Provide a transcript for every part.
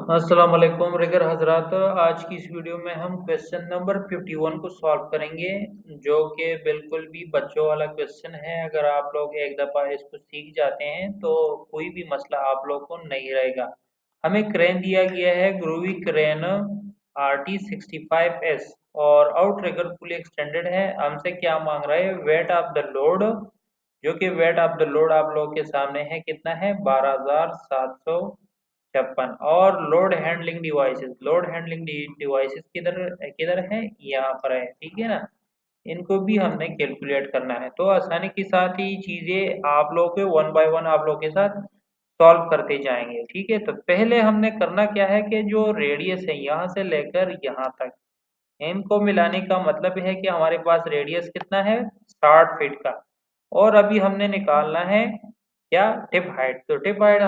अस्सलाम वालेकुम रिगर हजरात। आज की इस वीडियो में हम क्वेश्चन नंबर 51 को सॉल्व करेंगे, जो कि बिल्कुल भी बच्चों वाला क्वेश्चन है। अगर आप लोग एक दफ़ा इसको सीख जाते हैं तो कोई भी मसला आप लोग को नहीं रहेगा। हमें क्रेन दिया गया है ग्रूवी क्रेन RT65S और आउट रिगर फुली एक्सटेंडेड है। हमसे क्या मांग रहा है? वेट ऑफ द लोड, जो कि वेट ऑफ द लोड आप लोग के सामने है, कितना है? 12,756। और load handling devices, load handling devices किधर किधर है? यहाँ पर है, ठीक है ना। इनको भी हमने कैलकुलेट करना है, तो आसानी के साथ ही चीजें आप लोग के वन बाय वन आप लोग के साथ सॉल्व करते जाएंगे, ठीक है। तो पहले हमने करना क्या है कि जो रेडियस है यहाँ से लेकर यहाँ तक, इनको मिलाने का मतलब है कि हमारे पास रेडियस कितना है? 60 फीट का। और अभी हमने निकालना है क्या? Tip height. तो टिप हाइट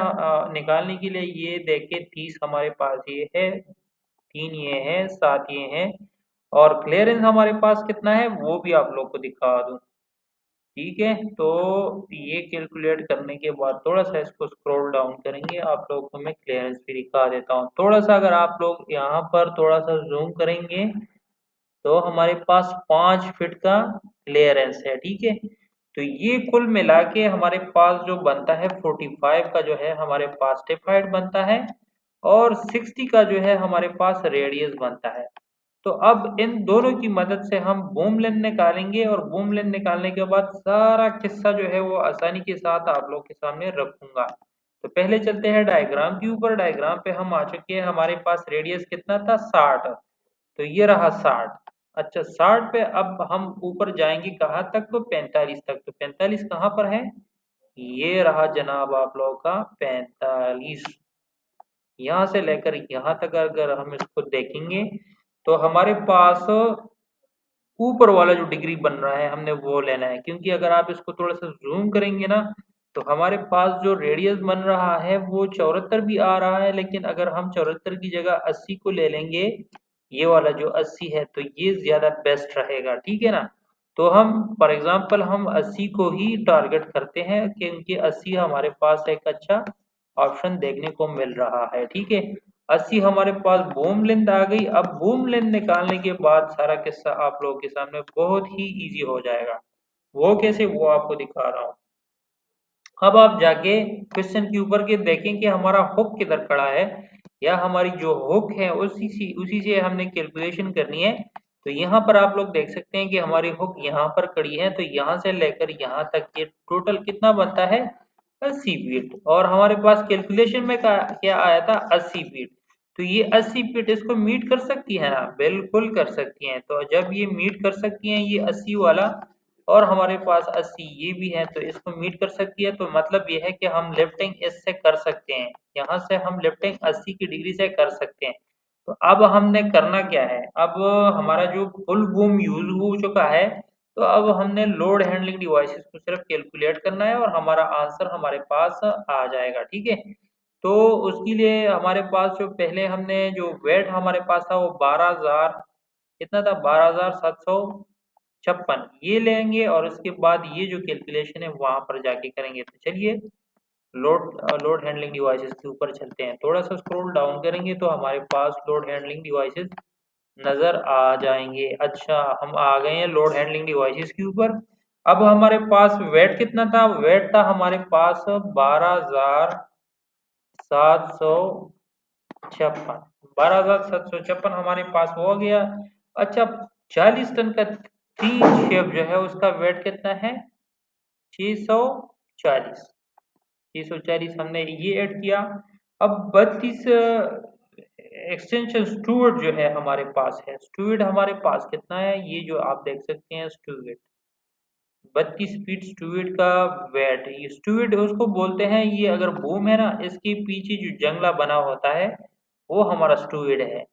निकालने के लिए ये देखिए 30 हमारे पास ये है, 3 ये है, 7 ये है, और क्लियरेंस हमारे पास कितना है वो भी आप लोग को दिखा दूं, ठीक है। तो ये कैलकुलेट करने के बाद थोड़ा सा इसको स्क्रॉल डाउन करेंगे, आप लोग को मैं क्लियरेंस भी दिखा देता हूँ। थोड़ा सा अगर आप लोग यहाँ पर थोड़ा सा जूम करेंगे तो हमारे पास 5 फीट का क्लियरेंस है, ठीक है। तो ये कुल मिला के हमारे पास जो बनता है 45 का जो है हमारे पास टिप हाइट बनता है, और 60 का जो है हमारे पास रेडियस बनता है। तो अब इन दोनों की मदद से हम बूम लेंथ निकालेंगे, और बूम लेंथ निकालने के बाद सारा किस्सा जो है वो आसानी के साथ आप लोग के सामने रखूंगा। तो पहले चलते हैं डायग्राम के ऊपर। डायग्राम पे हम आ चुके हैं, हमारे पास रेडियस कितना था? 60। तो ये रहा 60। अच्छा, 60 पे अब हम ऊपर जाएंगे कहाँ तक? तो 45 तक। तो 45 कहाँ पर है? ये रहा जनाब आप लोगों का 45। यहाँ से लेकर यहाँ तक अगर हम इसको देखेंगे तो हमारे पास ऊपर वाला जो डिग्री बन रहा है हमने वो लेना है, क्योंकि अगर आप इसको थोड़ा सा जूम करेंगे ना तो हमारे पास जो रेडियस बन रहा है वो 74 भी आ रहा है, लेकिन अगर हम 74 की जगह 80 को ले लेंगे, ये वाला जो 80 है, तो ये ज्यादा बेस्ट रहेगा, ठीक है ना। तो हम फॉर एग्जांपल हम 80 को ही टारगेट करते हैं, क्योंकि 80 हमारे पास एक अच्छा ऑप्शन देखने को मिल रहा है, ठीक है। 80 हमारे पास बूम लेंथ आ गई। अब बूम लेंथ निकालने के बाद सारा किस्सा आप लोगों के सामने बहुत ही इजी हो जाएगा। वो कैसे, वो आपको दिखा रहा हूँ। अब आप जाके क्वेश्चन के ऊपर के देखें कि हमारा हुक किधर खड़ा है, या हमारी जो हुक है उसी से हमने कैलकुलेशन करनी है। तो यहाँ पर आप लोग देख सकते हैं कि हमारी हुक यहाँ पर खड़ी है, तो यहाँ से लेकर यहाँ तक ये टोटल कितना बनता है? 80 फीट। और हमारे पास कैलकुलेशन में क्या आया था? 80 फीट। तो ये 80 फीट इसको मीट कर सकती है ना? बिल्कुल कर सकती हैं। तो जब ये मीट कर सकती हैं ये 80 वाला, और हमारे पास 80 ये भी है, तो इसको मीट कर सकती है, तो मतलब ये है कि हम लिफ्टिंग इससे कर सकते हैं, यहाँ से हम लिफ्टिंग 80 की डिग्री से कर सकते हैं। तो अब हमने करना क्या है? अब हमारा जो फुल बूम यूज हो चुका है, तो अब हमने लोड हैंडलिंग डिवाइसेस को सिर्फ कैलकुलेट करना है, और हमारा आंसर हमारे पास आ जाएगा, ठीक है। तो उसके लिए हमारे पास जो पहले हमने जो वेट हमारे पास था वो 12,000 कितना था? 12,756 ये लेंगे, और उसके बाद ये जो कैलकुलेशन है वहां पर जाके करेंगे। तो चलिए लोड हैंडलिंग डिवाइसेस के ऊपर चलते हैं। थोड़ा सा स्क्रॉल डाउन करेंगे तो हमारे पास लोड हैंडलिंग डिवाइसेस नजर आ जाएंगे। अच्छा, हम आ गए हैं लोड हैंडलिंग डिवाइसेस के ऊपर। अब हमारे पास वेट कितना था? वेट था हमारे पास 12,756। 12,756 हमारे पास हो गया। अच्छा, 40 टन का थ्री शेप जो है उसका वेट कितना है? 640। 640 हमने ये ऐड किया। अब 32 एक्सटेंशन स्टूवर्ड जो है हमारे पास है। स्टूवर्ड हमारे पास कितना है? ये जो आप देख सकते हैं स्टूवर्ड, 32 फीट स्टूवर्ड का वेट। ये स्टूवर्ड उसको बोलते हैं, ये अगर बूम है ना इसके पीछे जो जंगला बना होता है वो हमारा स्टूवर्ड है,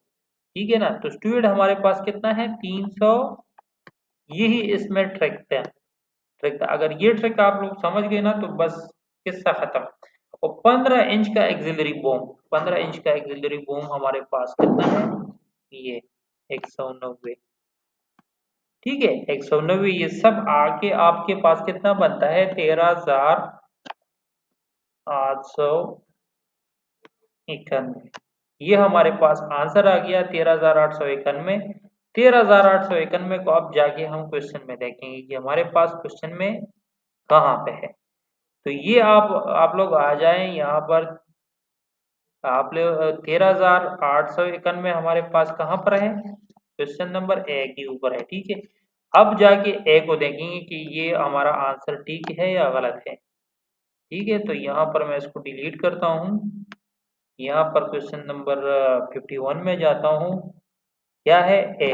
ठीक है ना। तो स्टूवर्ड हमारे पास कितना है? 300। यही इसमें ट्रिक था। अगर ये ट्रिक आप लोग समझ गए ना तो बस किस्सा खत्म। और 15 इंच का एक्सिलरी बूम, 15 इंच का एक्सिलरी बूम हमारे पास कितना है? ये 190, ठीक है। 190 ये सब आके आपके पास कितना बनता है? 13,891। ये हमारे पास आंसर आ गया 13,891। 13,891 को अब जाके हम क्वेश्चन में देखेंगे कि हमारे पास क्वेश्चन में कहाँ पे है। तो ये आप लोग आ जाएं यहाँ पर। आप लोग 13,891 हमारे पास कहाँ पर है, क्वेश्चन नंबर ए के ऊपर है, ठीक है। अब जाके ए को देखेंगे कि ये हमारा आंसर ठीक है या गलत है, ठीक है। तो यहाँ पर मैं इसको डिलीट करता हूँ। यहाँ पर क्वेश्चन नंबर 51 में जाता हूँ। क्या है, ए।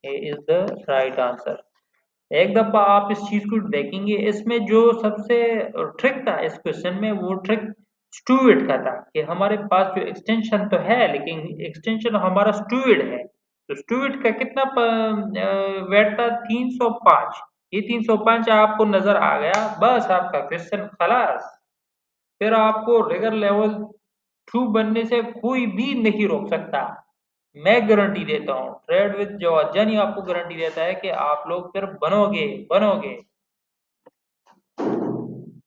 ए इज द राइट आंसर। एक दफा आप इस चीज को देखेंगे, इसमें जो सबसे ट्रिक था इस क्वेश्चन में, वो ट्रिक स्टूविड का था कि हमारे पास जो एक्सटेंशन तो है लेकिन एक्सटेंशन हमारा स्टूविड है। तो स्टूविड का कितना वेट था, 305। ये 305 आपको नजर आ गया, बस आपका क्वेश्चन खलास। फिर आपको रिगर लेवल 2 बनने से कोई भी नहीं रोक सकता। मैं गारंटी देता हूँ, ट्रेड विद जॉर्जन ही आपको गारंटी देता है कि आप लोग फिर बनोगे बनोगे।